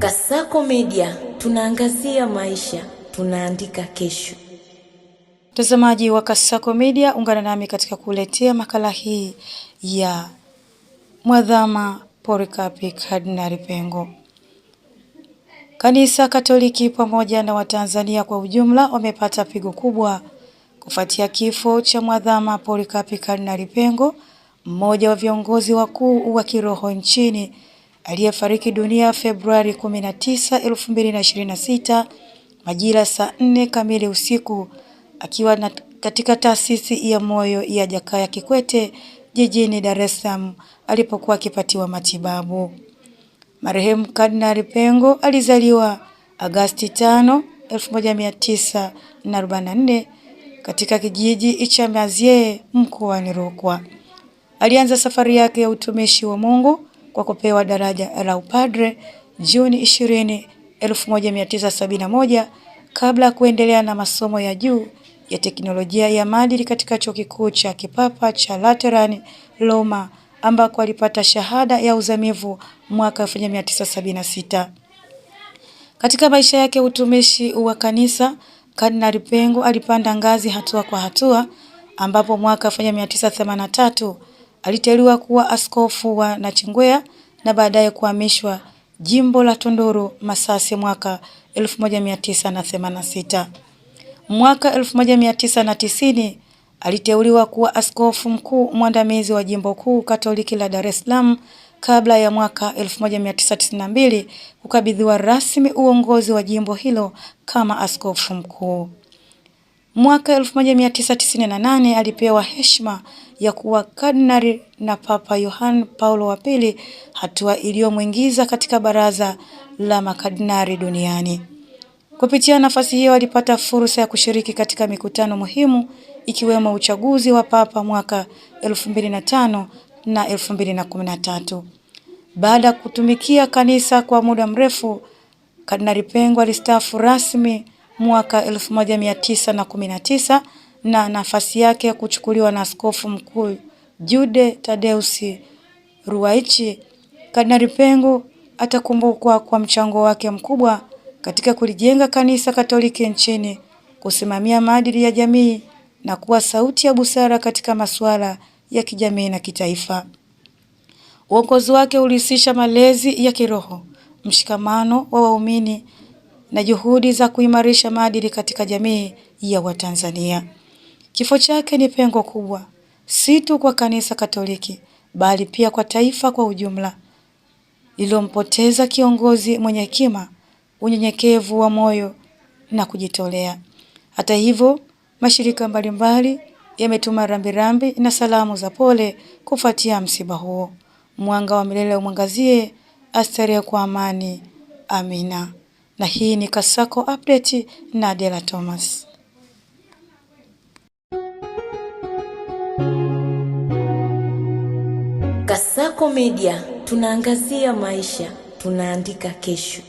Kasako Media, tunaangazia maisha, tunaandika kesho. Mtazamaji wa Kasako Media, ungana nami katika kuletea makala hii ya Mwadhama Polycarp Kardinali Pengo. Kanisa Katoliki pamoja na Watanzania kwa ujumla wamepata pigo kubwa kufuatia kifo cha Mwadhama Polycarp Kardinali Pengo, mmoja wa viongozi wakuu wa kiroho nchini aliyefariki dunia Februari 19, 2026 majira saa 4 kamili usiku akiwa katika taasisi ya moyo ya Jakaya Kikwete jijini Dar es Salaam alipokuwa akipatiwa matibabu. Marehemu Kardinali Pengo alizaliwa Agosti 5, 1944 katika kijiji cha Mazye mkoani Rukwa. Alianza safari yake ya utumishi wa Mungu kwa kupewa daraja la upadre Juni 20, 1971 kabla ya kuendelea na masomo ya juu ya teknolojia ya maadili katika Chuo Kikuu cha Kipapa cha Lateran Roma, ambako alipata shahada ya uzamivu mwaka 1976. Katika maisha yake utumishi wa kanisa, Kardinali Pengo alipanda ngazi hatua kwa hatua, ambapo mwaka 1983 aliteuliwa kuwa askofu wa Nachingwea na baadaye kuhamishwa jimbo la Tunduru Masasi mwaka 1986. Mwaka 1990 aliteuliwa kuwa askofu mkuu mwandamizi wa jimbo kuu Katoliki la Dar es Salaam kabla ya mwaka 1992 kukabidhiwa rasmi uongozi wa jimbo hilo kama askofu mkuu. Mwaka 1998 alipewa heshima ya kuwa kardinali na Papa Yohane Paulo wa pili, hatua iliyomwingiza katika baraza la makardinali duniani. Kupitia nafasi hiyo alipata fursa ya kushiriki katika mikutano muhimu ikiwemo uchaguzi wa papa mwaka 2005 na 2013. Baada ya kutumikia kanisa kwa muda mrefu, Kardinali Pengo alistaafu rasmi mwaka 1919 na nafasi yake kuchukuliwa na askofu mkuu Jude Tadeus Ruwaichi. Kardinali Pengo atakumbukwa kwa mchango wake mkubwa katika kulijenga kanisa Katoliki nchini, kusimamia maadili ya jamii na kuwa sauti ya busara katika masuala ya kijamii na kitaifa. Uongozi wake ulihusisha malezi ya kiroho, mshikamano wa waumini na juhudi za kuimarisha maadili katika jamii ya Watanzania. Kifo chake ni pengo kubwa, si tu kwa kanisa Katoliki, bali pia kwa taifa kwa ujumla, lilompoteza kiongozi mwenye hekima, unyenyekevu wa moyo na kujitolea. Hata hivyo, mashirika mbalimbali yametuma rambirambi na salamu za pole kufuatia msiba huo. Mwanga wa milele umwangazie, astarehe kwa amani. Amina. Na hii ni Kasako Update na Adela Thomas. Kasako Media, tunaangazia maisha, tunaandika kesho.